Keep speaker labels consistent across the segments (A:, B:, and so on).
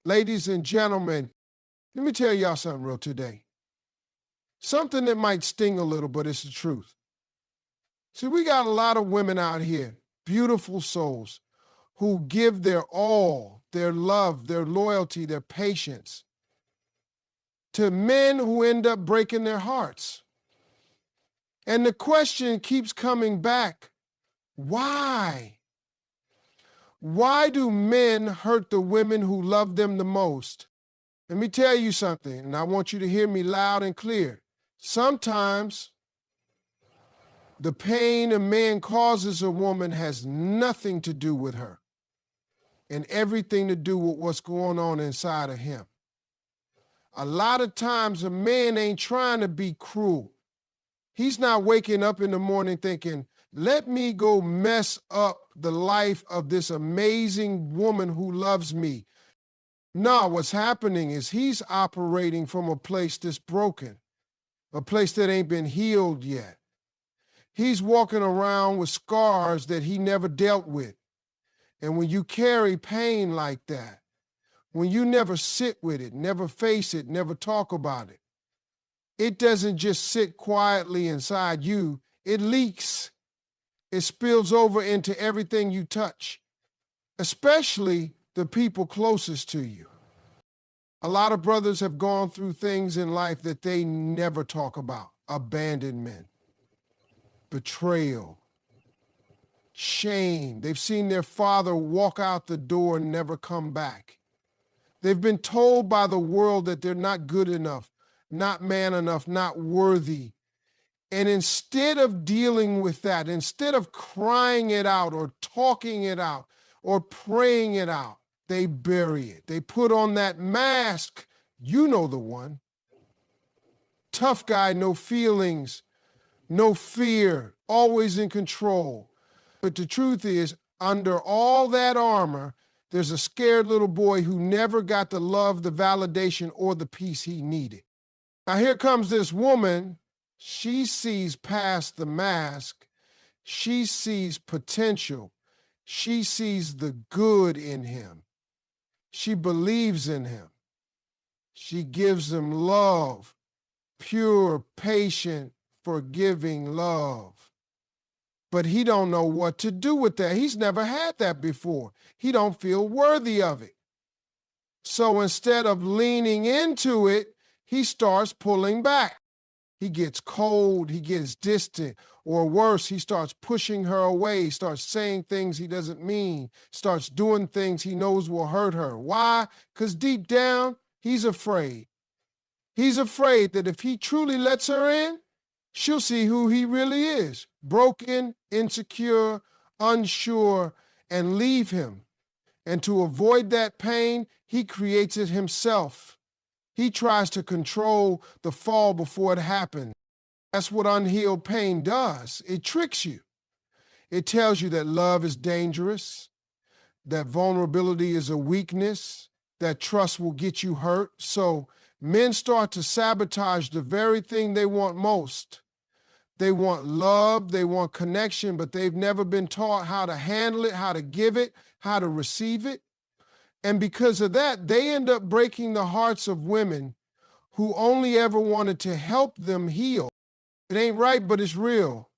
A: Ladies and gentlemen, let me tell y'all something real today. Something that might sting a little, but it's the truth. See, we got a lot of women out here, beautiful souls, who give their all, their love, their loyalty, their patience to men who end up breaking their hearts. And the question keeps coming back, why? Why do men hurt the women who love them the most? Let me tell you something, and I want you to hear me loud and clear. Sometimes the pain a man causes a woman has nothing to do with her and everything to do with what's going on inside of him. A lot of times a man ain't trying to be cruel. He's not waking up in the morning thinking, let me go mess up the life of this amazing woman who loves me. No, what's happening is he's operating from a place that's broken, a place that ain't been healed yet. He's walking around with scars that he never dealt with. And when you carry pain like that, when you never sit with it, never face it, never talk about it, it doesn't just sit quietly inside you, it leaks. It spills over into everything you touch, especially the people closest to you. A lot of brothers have gone through things in life that they never talk about. Abandonment, betrayal, shame. They've seen their father walk out the door and never come back. They've been told by the world that they're not good enough, not man enough, not worthy. And instead of dealing with that, instead of crying it out or talking it out or praying it out, they bury it. They put on that mask. You know the one. Tough guy, no feelings, no fear, always in control. But the truth is, under all that armor, there's a scared little boy who never got the love, the validation, or the peace he needed. Now here comes this woman. She sees past the mask. She sees potential. She sees the good in him. She believes in him. She gives him love, pure, patient, forgiving love. But he don't know what to do with that. He's never had that before. He don't feel worthy of it. So instead of leaning into it, he starts pulling back. He gets cold, he gets distant, or worse, he starts pushing her away, starts saying things he doesn't mean, starts doing things he knows will hurt her. Why? Because deep down, he's afraid. He's afraid that if he truly lets her in, she'll see who he really is, broken, insecure, unsure, and leave him. And to avoid that pain, he creates it himself. He tries to control the fall before it happens. That's what unhealed pain does. It tricks you. It tells you that love is dangerous, that vulnerability is a weakness, that trust will get you hurt. So men start to sabotage the very thing they want most. They want love, they want connection, but they've never been taught how to handle it, how to give it, how to receive it. And because of that, they end up breaking the hearts of women who only ever wanted to help them heal. It ain't right, but it's real.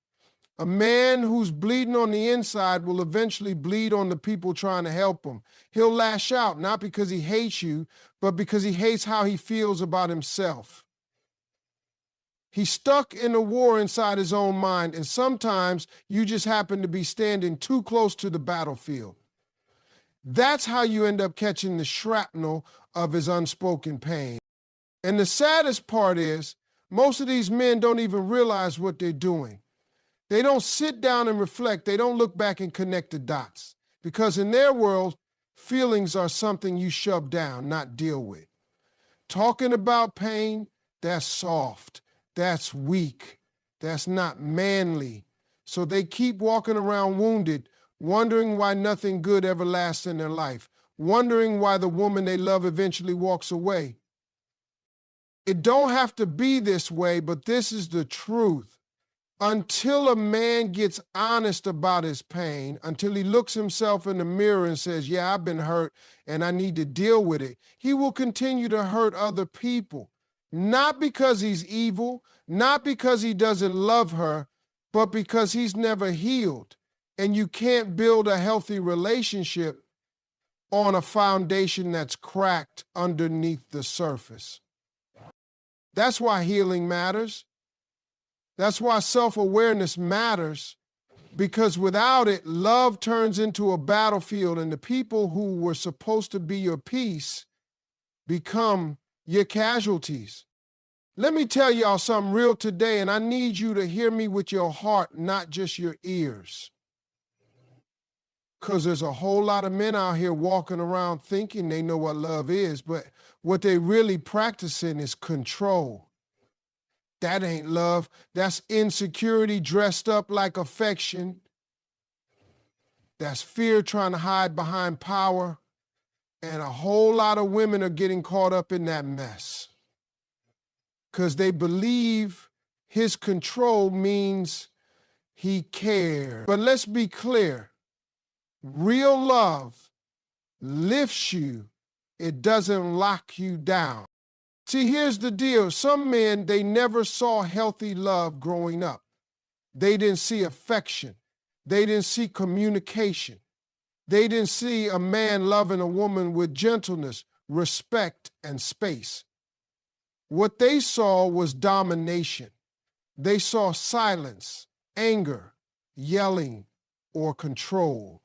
A: A man who's bleeding on the inside will eventually bleed on the people trying to help him. He'll lash out, not because he hates you, but because he hates how he feels about himself. He's stuck in a war inside his own mind, and sometimes you just happen to be standing too close to the battlefield. That's how you end up catching the shrapnel of his unspoken pain. And the saddest part is, most of these men don't even realize what they're doing. They don't sit down and reflect. They don't look back and connect the dots. Because in their world, feelings are something you shove down, not deal with. Talking about pain, that's soft. That's weak. That's not manly. So they keep walking around wounded, wondering why nothing good ever lasts in their life, wondering why the woman they love eventually walks away. It don't have to be this way, but this is the truth. Until a man gets honest about his pain, until he looks himself in the mirror and says, yeah, I've been hurt and I need to deal with it, he will continue to hurt other people. Not because he's evil, not because he doesn't love her, but because he's never healed. And you can't build a healthy relationship on a foundation that's cracked underneath the surface. That's why healing matters. That's why self-awareness matters, because without it, love turns into a battlefield and the people who were supposed to be your peace become your casualties. Let me tell y'all something real today, and I need you to hear me with your heart, not just your ears. Because there's a whole lot of men out here walking around thinking they know what love is, but what they really practicing is control. That ain't love. That's insecurity dressed up like affection. That's fear trying to hide behind power. And a whole lot of women are getting caught up in that mess because they believe his control means he cares. But let's be clear. Real love lifts you. It doesn't lock you down. See, here's the deal. Some men, they never saw healthy love growing up. They didn't see affection. They didn't see communication. They didn't see a man loving a woman with gentleness, respect, and space. What they saw was domination. They saw silence, anger, yelling, or control.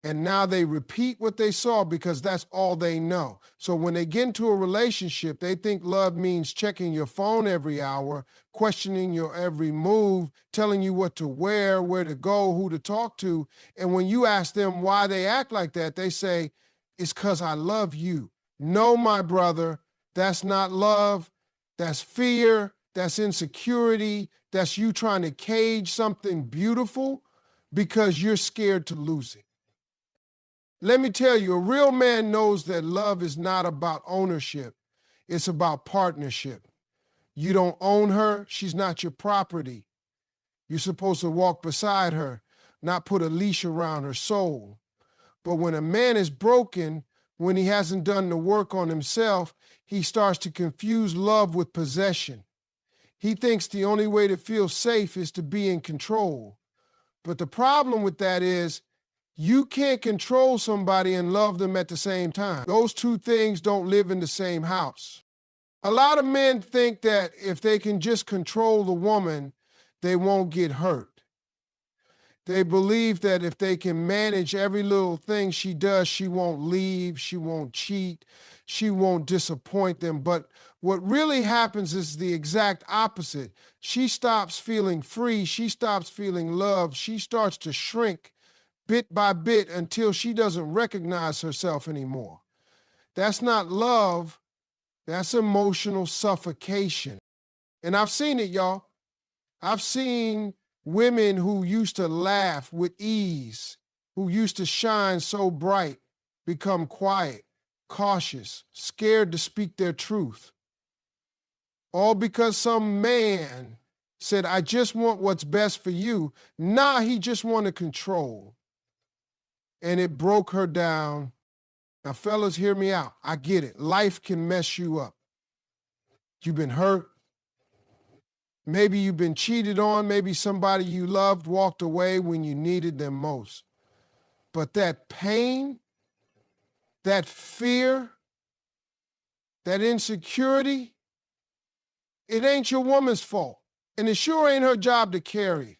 A: And now they repeat what they saw because that's all they know. So when they get into a relationship, they think love means checking your phone every hour, questioning your every move, telling you what to wear, where to go, who to talk to. And when you ask them why they act like that, they say, it's because I love you. No, my brother, that's not love. That's fear. That's insecurity. That's you trying to cage something beautiful because you're scared to lose it. Let me tell you, a real man knows that love is not about ownership. It's about partnership. You don't own her. She's not your property. You're supposed to walk beside her, not put a leash around her soul. But when a man is broken, when he hasn't done the work on himself, he starts to confuse love with possession. He thinks the only way to feel safe is to be in control. But the problem with that is, you can't control somebody and love them at the same time. Those two things don't live in the same house. A lot of men think that if they can just control the woman, they won't get hurt. They believe that if they can manage every little thing she does, she won't leave, she won't cheat, she won't disappoint them. But what really happens is the exact opposite. She stops feeling free, she stops feeling loved, she starts to shrink bit by bit until she doesn't recognize herself anymore. That's not love, that's emotional suffocation. And I've seen it, y'all. I've seen women who used to laugh with ease, who used to shine so bright, become quiet, cautious, scared to speak their truth. All because some man said, I just want what's best for you. Nah, he just wanted control. And it broke her down. Now, fellas, hear me out. I get it. Life can mess you up. You've been hurt. Maybe you've been cheated on. Maybe somebody you loved walked away when you needed them most. But that pain, that fear, that insecurity, it ain't your woman's fault. And it sure ain't her job to carry.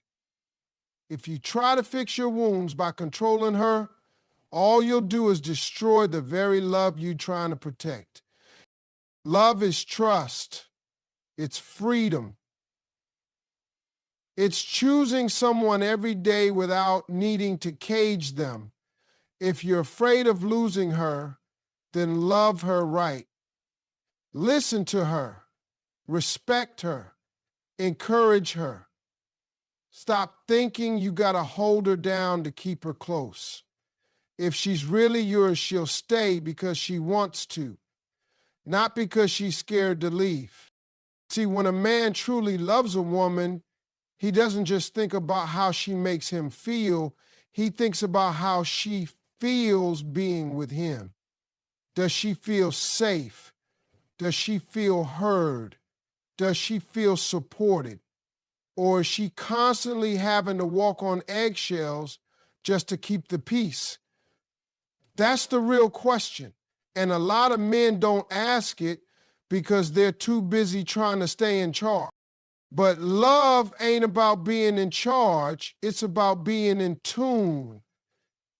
A: If you try to fix your wounds by controlling her, all you'll do is destroy the very love you're trying to protect. Love is trust. It's freedom. It's choosing someone every day without needing to cage them. If you're afraid of losing her, then love her right. Listen to her. Respect her. Encourage her. Stop thinking you gotta hold her down to keep her close. If she's really yours, she'll stay because she wants to, not because she's scared to leave. See, when a man truly loves a woman, He doesn't just think about how she makes him feel. He thinks about how she feels being with him. Does she feel safe? Does she feel heard? Does she feel supported? Or is she constantly having to walk on eggshells just to keep the peace? That's the real question. And a lot of men don't ask it because they're too busy trying to stay in charge. But love ain't about being in charge. It's about being in tune.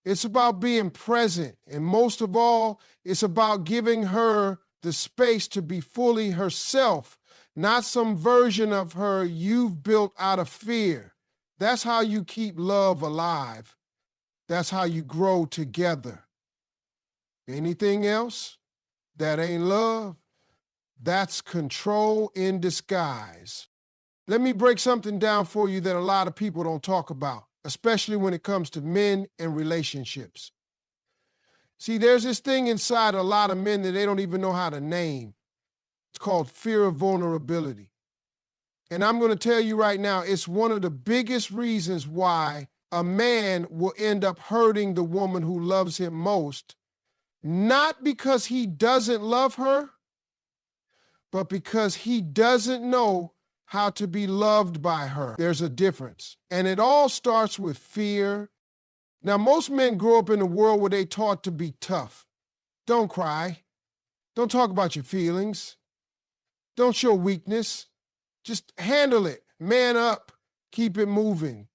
A: It's about being present. And most of all, it's about giving her the space to be fully herself, not some version of her you've built out of fear. That's how you keep love alive. That's how you grow together. Anything else that ain't love, that's control in disguise. Let me break something down for you that a lot of people don't talk about, especially when it comes to men and relationships. See, there's this thing inside a lot of men that they don't even know how to name. It's called fear of vulnerability. And I'm going to tell you right now, it's one of the biggest reasons why a man will end up hurting the woman who loves him most, not because he doesn't love her, but because he doesn't know how to be loved by her. There's a difference. And it all starts with fear. Now, most men grow up in a world where they're taught to be tough. Don't cry. Don't talk about your feelings. Don't show weakness. Just handle it. Man up. Keep it moving.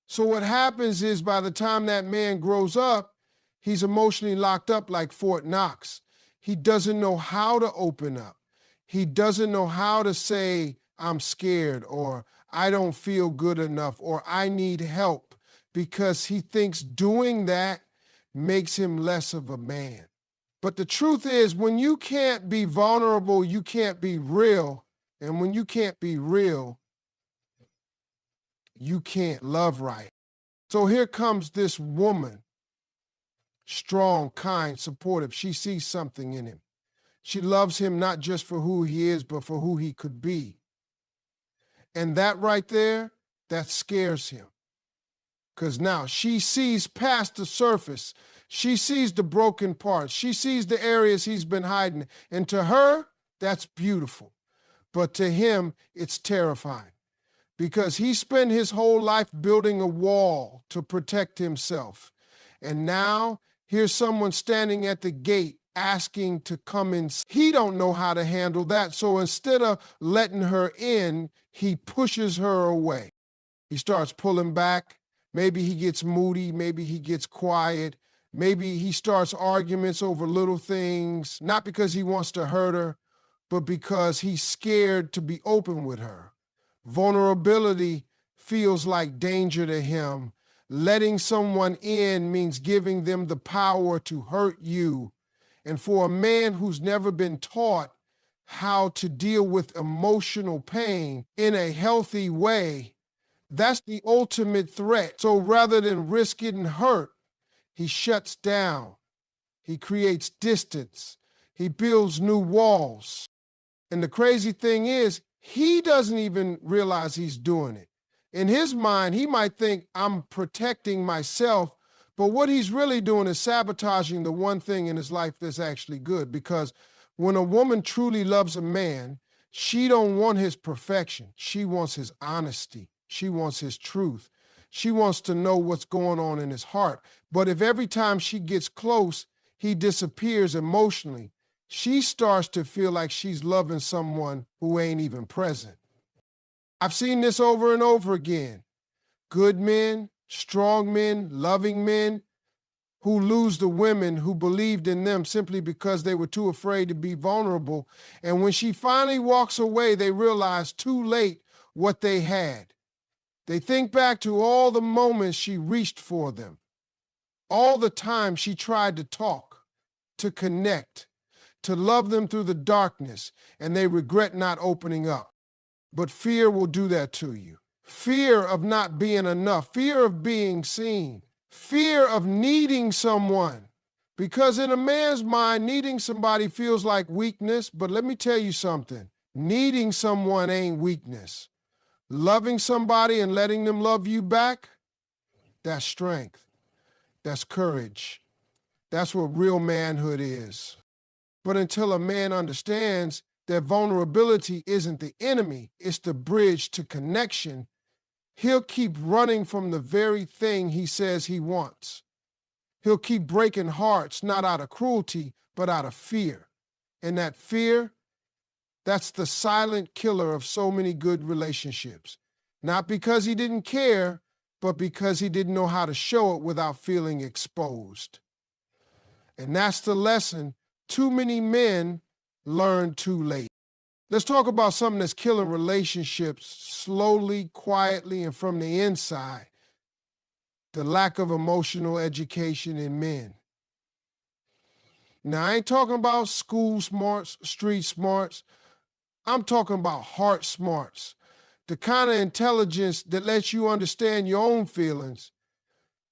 A: So what happens is by the time that man grows up, he's emotionally locked up like Fort Knox. He doesn't know how to open up. He doesn't know how to say, I'm scared, or I don't feel good enough, or I need help, because he thinks doing that makes him less of a man. But the truth is, when you can't be vulnerable, you can't be real. And when you can't be real, you can't love right. So here comes this woman, strong, kind, supportive. She sees something in him. She loves him not just for who he is, but for who he could be. And that right there, that scares him. Because now she sees past the surface. She sees the broken parts. She sees the areas he's been hiding. And to her, that's beautiful. But to him, it's terrifying. Because he spent his whole life building a wall to protect himself. And now, here's someone standing at the gate asking to come in. He don't know how to handle that. So instead of letting her in, he pushes her away. He starts pulling back. Maybe he gets moody. Maybe he gets quiet. Maybe he starts arguments over little things, not because he wants to hurt her, but because he's scared to be open with her. Vulnerability feels like danger to him. Letting someone in means giving them the power to hurt you. And for a man who's never been taught how to deal with emotional pain in a healthy way, that's the ultimate threat. So rather than risk getting hurt, he shuts down. He creates distance. He builds new walls. And the crazy thing is, he doesn't even realize he's doing it. In his mind, he might think, I'm protecting myself, but what he's really doing is sabotaging the one thing in his life that's actually good. Because when a woman truly loves a man, she don't want his perfection. She wants his honesty. She wants his truth. She wants to know what's going on in his heart. But if every time she gets close, he disappears emotionally, she starts to feel like she's loving someone who ain't even present. I've seen this over and over again. Good men, strong men, loving men who lose the women who believed in them simply because they were too afraid to be vulnerable. And when she finally walks away, they realize too late what they had. They think back to all the moments she reached for them, all the time she tried to talk, to connect, to love them through the darkness, and they regret not opening up. But fear will do that to you. Fear of not being enough, fear of being seen, fear of needing someone. Because in a man's mind, needing somebody feels like weakness, but let me tell you something. Needing someone ain't weakness. Loving somebody and letting them love you back, that's strength. That's courage. That's what real manhood is. But until a man understands that vulnerability isn't the enemy, it's the bridge to connection, he'll keep running from the very thing he says he wants. He'll keep breaking hearts, not out of cruelty, but out of fear. And that fear, that's the silent killer of so many good relationships. Not because he didn't care, but because he didn't know how to show it without feeling exposed. And that's the lesson too many men learn too late. Let's talk about something that's killing relationships slowly, quietly, and from the inside. The lack of emotional education in men. Now, I ain't talking about school smarts, street smarts. I'm talking about heart smarts. The kind of intelligence that lets you understand your own feelings,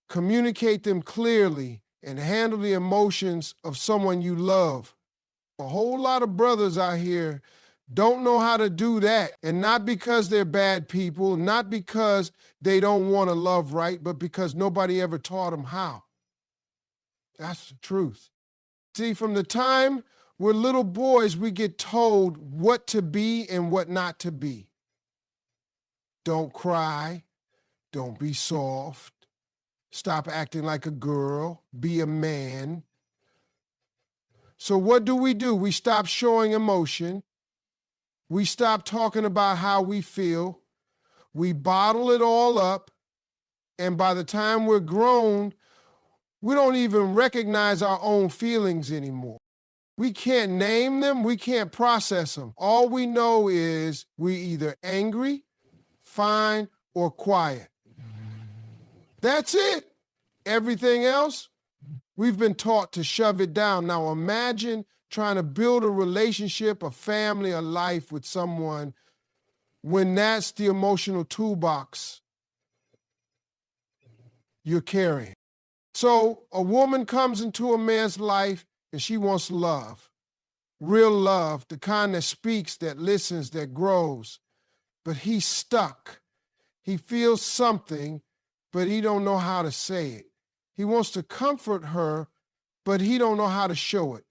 A: communicate them clearly, and handle the emotions of someone you love. A whole lot of brothers out here don't know how to do that, and not because they're bad people, not because they don't want to love right, but because nobody ever taught them how. That's the truth. See, from the time we're little boys, we get told what to be and what not to be. Don't cry. Don't be soft. Stop acting like a girl. Be a man. So what do? We stop showing emotion. We stop talking about how we feel. We bottle it all up. And by the time we're grown, we don't even recognize our own feelings anymore. We can't name them. We can't process them. All we know is we're either angry, fine, or quiet. That's it. Everything else, we've been taught to shove it down. Now imagine trying to build a relationship, a family, a life with someone when that's the emotional toolbox you're carrying. So a woman comes into a man's life and she wants love, real love, the kind that speaks, that listens, that grows. But he's stuck. He feels something, but he don't know how to say it. He wants to comfort her, but he don't know how to show it.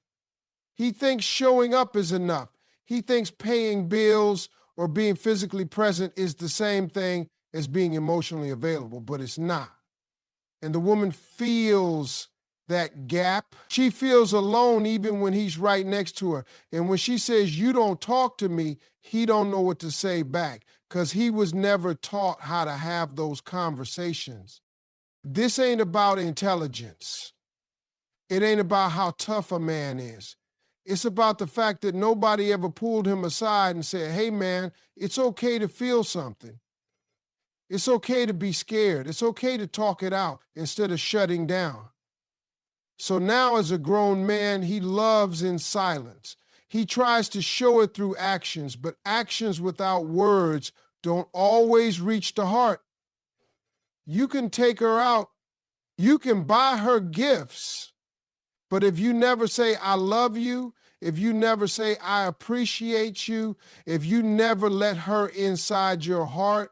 A: He thinks showing up is enough. He thinks paying bills or being physically present is the same thing as being emotionally available, but it's not. And the woman feels that gap. She feels alone even when he's right next to her. And when she says, "You don't talk to me," he don't know what to say back because he was never taught how to have those conversations. This ain't about intelligence. It ain't about how tough a man is. It's about the fact that nobody ever pulled him aside and said, "Hey man, it's okay to feel something. It's okay to be scared. It's okay to talk it out instead of shutting down." So now as a grown man, he loves in silence. He tries to show it through actions, but actions without words don't always reach the heart. You can take her out. You can buy her gifts. But if you never say, "I love you," if you never say, "I appreciate you," if you never let her inside your heart,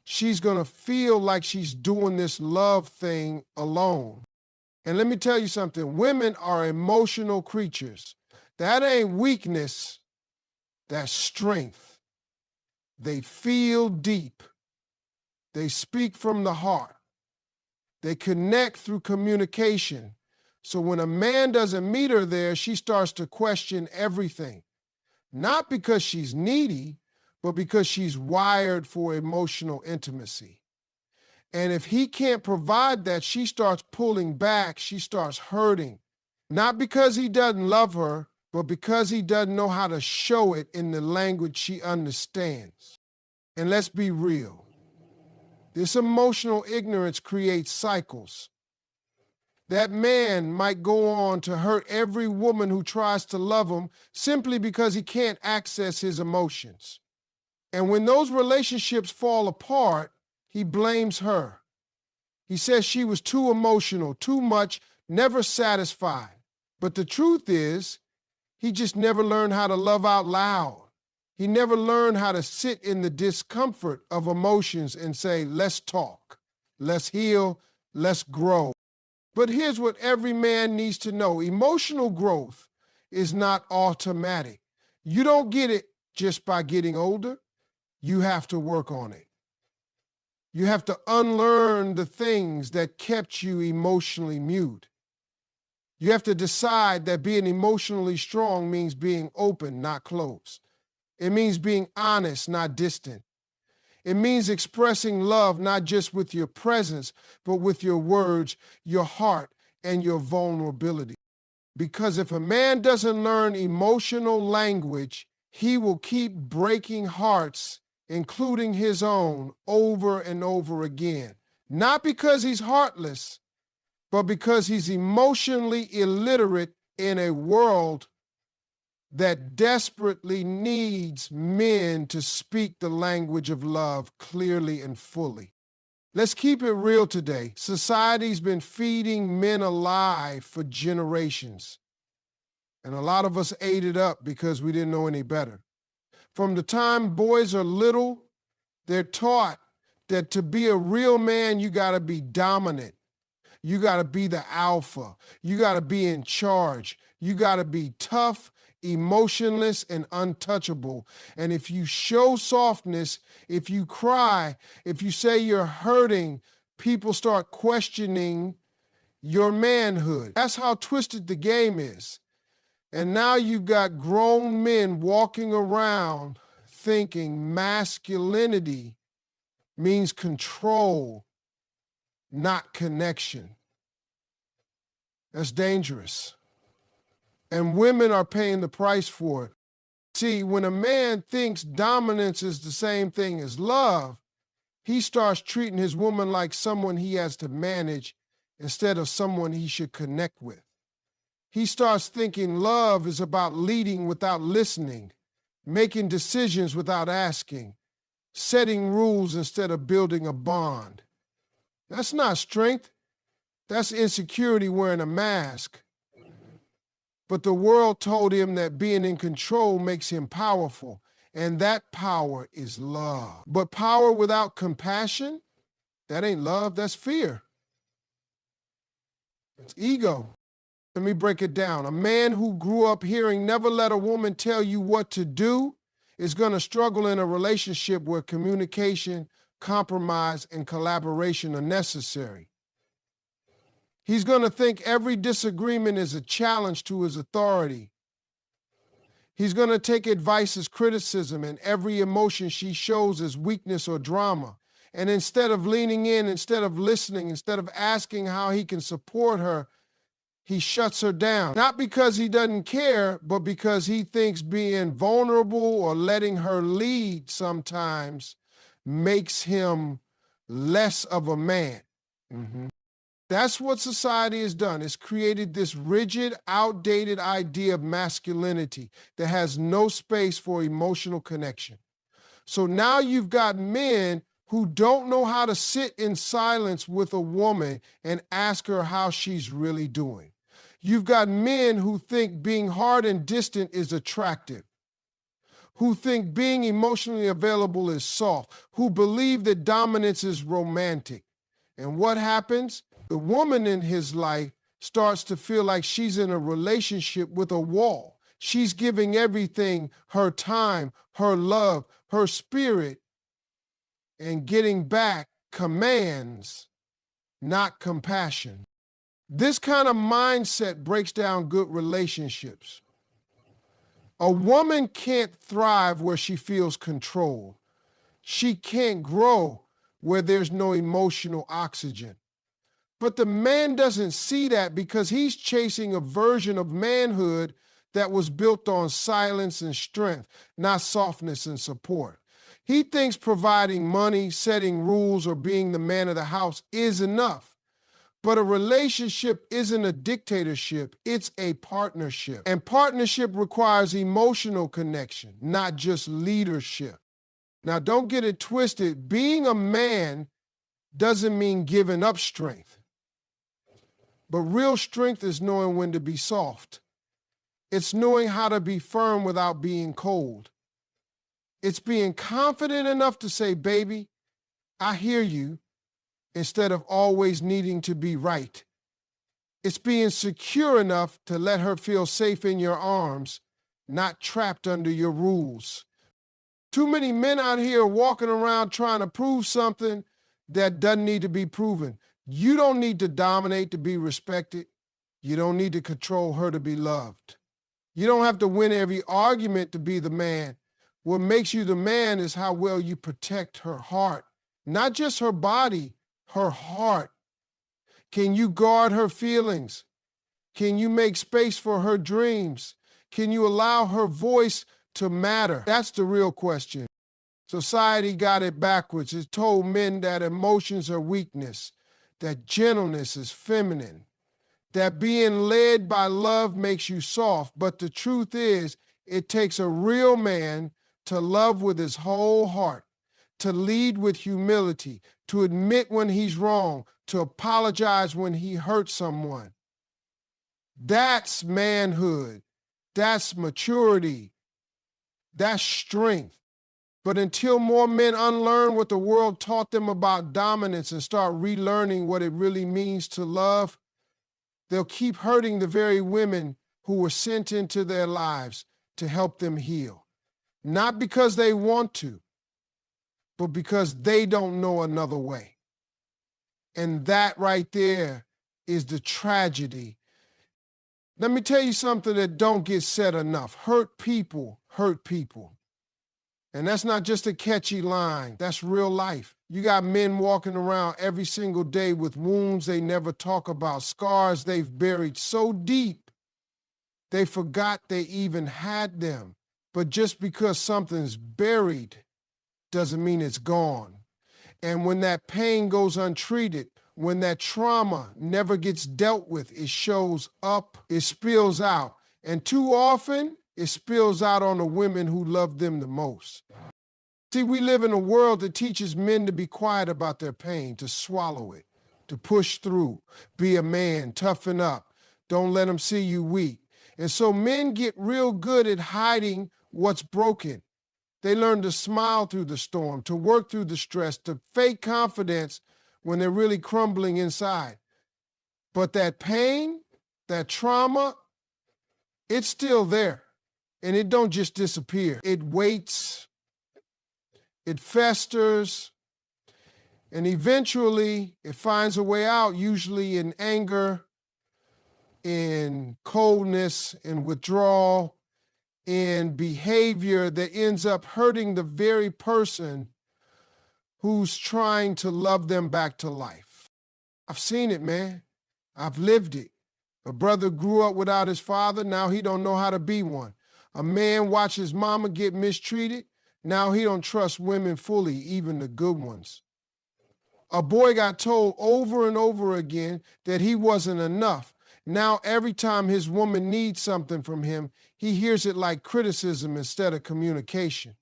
A: she's going to feel like she's doing this love thing alone. And let me tell you something. Women are emotional creatures. That ain't weakness. That's strength. They feel deep. They speak from the heart. They connect through communication. So when a man doesn't meet her there, she starts to question everything. Not because she's needy, but because she's wired for emotional intimacy. And if he can't provide that, she starts pulling back, she starts hurting. Not because he doesn't love her, but because he doesn't know how to show it in the language she understands. And let's be real. This emotional ignorance creates cycles. That man might go on to hurt every woman who tries to love him simply because he can't access his emotions. And when those relationships fall apart, he blames her. He says she was too emotional, too much, never satisfied. But the truth is, he just never learned how to love out loud. He never learned how to sit in the discomfort of emotions and say, let's talk, let's heal, let's grow. But here's what every man needs to know. Emotional growth is not automatic. You don't get it just by getting older. You have to work on it. You have to unlearn the things that kept you emotionally mute. You have to decide that being emotionally strong means being open, not closed. It means being honest, not distant. It means expressing love not just with your presence, but with your words, your heart, and your vulnerability. Because if a man doesn't learn emotional language, he will keep breaking hearts, including his own, over and over again. Not because he's heartless, but because he's emotionally illiterate in a world that desperately needs men to speak the language of love clearly and fully. Let's keep it real today. Society's been feeding men a lie for generations. And a lot of us ate it up because we didn't know any better. From the time boys are little, they're taught that to be a real man, you got to be dominant. You got to be the alpha. You got to be in charge. You got to be tough, emotionless, and untouchable. And if you show softness, if you cry, if you say you're hurting, people start questioning your manhood. That's how twisted the game is. And now you've got grown men walking around thinking masculinity means control, not connection. That's dangerous. And women are paying the price for it. See, when a man thinks dominance is the same thing as love, he starts treating his woman like someone he has to manage instead of someone he should connect with. He starts thinking love is about leading without listening, making decisions without asking, setting rules instead of building a bond. That's not strength. That's insecurity wearing a mask. But the world told him that being in control makes him powerful, and that power is love. But power without compassion, that ain't love, that's fear. It's ego. Let me break it down. A man who grew up hearing never let a woman tell you what to do is going to struggle in a relationship where communication, compromise, and collaboration are necessary. He's going to think every disagreement is a challenge to his authority. He's going to take advice as criticism and every emotion she shows as weakness or drama. And instead of leaning in, instead of listening, instead of asking how he can support her, he shuts her down. Not because he doesn't care, but because he thinks being vulnerable or letting her lead sometimes makes him less of a man. That's what society has done. It's created this rigid, outdated idea of masculinity that has no space for emotional connection. So now you've got men who don't know how to sit in silence with a woman and ask her how she's really doing. You've got men who think being hard and distant is attractive, who think being emotionally available is soft, who believe that dominance is romantic. And what happens? The woman in his life starts to feel like she's in a relationship with a wall. She's giving everything, her time, her love, her spirit, and getting back commands, not compassion. This kind of mindset breaks down good relationships. A woman can't thrive where she feels controlled. She can't grow where there's no emotional oxygen. But the man doesn't see that because he's chasing a version of manhood that was built on silence and strength, not softness and support. He thinks providing money, setting rules, or being the man of the house is enough. But a relationship isn't a dictatorship, it's a partnership. And partnership requires emotional connection, not just leadership. Now, don't get it twisted. Being a man doesn't mean giving up strength. But real strength is knowing when to be soft. It's knowing how to be firm without being cold. It's being confident enough to say, baby, I hear you, instead of always needing to be right. It's being secure enough to let her feel safe in your arms, not trapped under your rules. Too many men out here walking around trying to prove something that doesn't need to be proven. You don't need to dominate to be respected. You don't need to control her to be loved. You don't have to win every argument to be the man. What makes you the man is how well you protect her heart. Not just her body, her heart. Can you guard her feelings? Can you make space for her dreams? Can you allow her voice to matter? That's the real question. Society got it backwards. It told men that emotions are weakness, that gentleness is feminine, that being led by love makes you soft. But the truth is, it takes a real man to love with his whole heart, to lead with humility, to admit when he's wrong, to apologize when he hurts someone. That's manhood. That's maturity. That's strength. But until more men unlearn what the world taught them about dominance and start relearning what it really means to love, they'll keep hurting the very women who were sent into their lives to help them heal. Not because they want to, but because they don't know another way. And that right there is the tragedy. Let me tell you something that don't get said enough. Hurt people hurt people. And that's not just a catchy line. That's real life. You got men walking around every single day with wounds they never talk about, scars they've buried so deep they forgot they even had them. But just because something's buried doesn't mean it's gone. And when that pain goes untreated, when that trauma never gets dealt with, it shows up, it spills out. And too often, it spills out on the women who love them the most. See, we live in a world that teaches men to be quiet about their pain, to swallow it, to push through, be a man, toughen up, don't let them see you weak. And so men get real good at hiding what's broken. They learn to smile through the storm, to work through the stress, to fake confidence when they're really crumbling inside. But that pain, that trauma, it's still there. And it don't just disappear. It waits, it festers, and eventually it finds a way out, usually in anger, in coldness, in withdrawal, in behavior that ends up hurting the very person who's trying to love them back to life. I've seen it, man. I've lived it. A brother grew up without his father, now he don't know how to be one. A man watched his mama get mistreated, now he don't trust women fully, even the good ones. A boy got told over and over again that he wasn't enough. Now every time his woman needs something from him, he hears it like criticism instead of communication.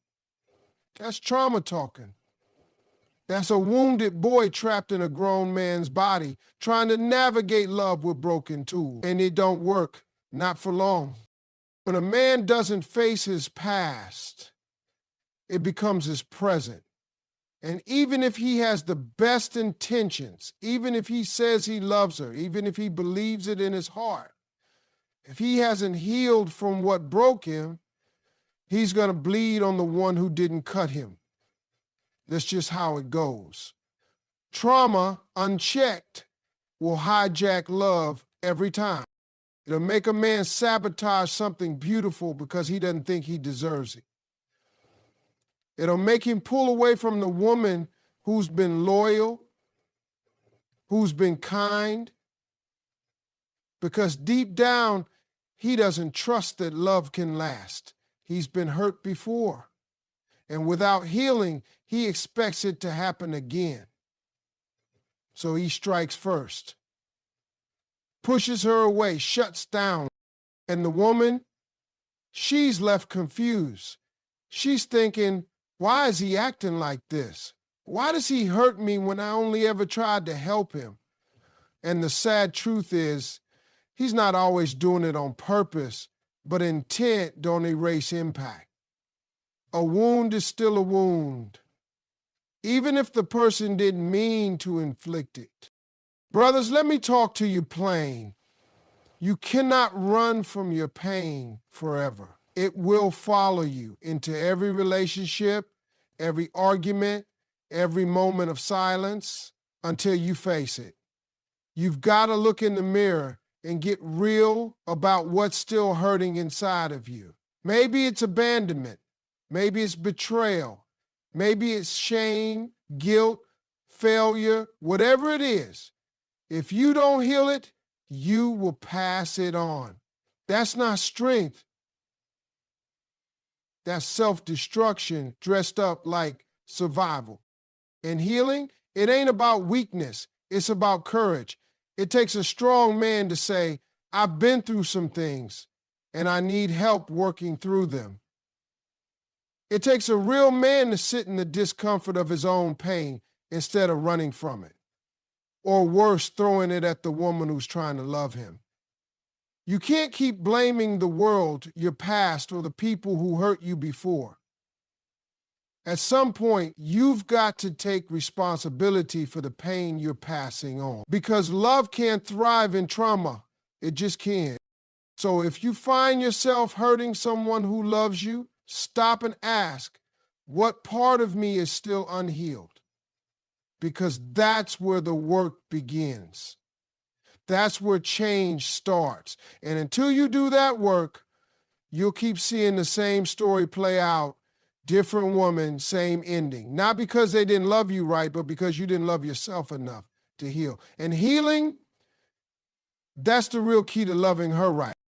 A: That's trauma talking. That's a wounded boy trapped in a grown man's body, trying to navigate love with broken tools. And it don't work, not for long. When a man doesn't face his past, it becomes his present. And even if he has the best intentions, even if he says he loves her, even if he believes it in his heart, if he hasn't healed from what broke him, he's going to bleed on the one who didn't cut him. That's just how it goes. Trauma, unchecked, will hijack love every time. It'll make a man sabotage something beautiful because he doesn't think he deserves it. It'll make him pull away from the woman who's been loyal, who's been kind, because deep down, he doesn't trust that love can last. He's been hurt before. And without healing, he expects it to happen again. So he strikes first, pushes her away, shuts down. And the woman, she's left confused. She's thinking, why is he acting like this? Why does he hurt me when I only ever tried to help him? And the sad truth is, he's not always doing it on purpose, but intent don't erase impact. A wound is still a wound, even if the person didn't mean to inflict it. Brothers, let me talk to you plain. You cannot run from your pain forever. It will follow you into every relationship, every argument, every moment of silence until you face it. You've got to look in the mirror and get real about what's still hurting inside of you. Maybe it's abandonment. Maybe it's betrayal. Maybe it's shame, guilt, failure, whatever it is. If you don't heal it, you will pass it on. That's not strength. That's self-destruction dressed up like survival. And healing, it ain't about weakness. It's about courage. It takes a strong man to say, I've been through some things and I need help working through them. It takes a real man to sit in the discomfort of his own pain instead of running from it. Or worse, throwing it at the woman who's trying to love him. You can't keep blaming the world, your past, or the people who hurt you before. At some point, you've got to take responsibility for the pain you're passing on. Because love can't thrive in trauma. It just can't. So if you find yourself hurting someone who loves you, stop and ask, what part of me is still unhealed? Because that's where the work begins. That's where change starts. And until you do that work, you'll keep seeing the same story play out, different woman, same ending. Not because they didn't love you right, but because you didn't love yourself enough to heal. And healing, that's the real key to loving her right.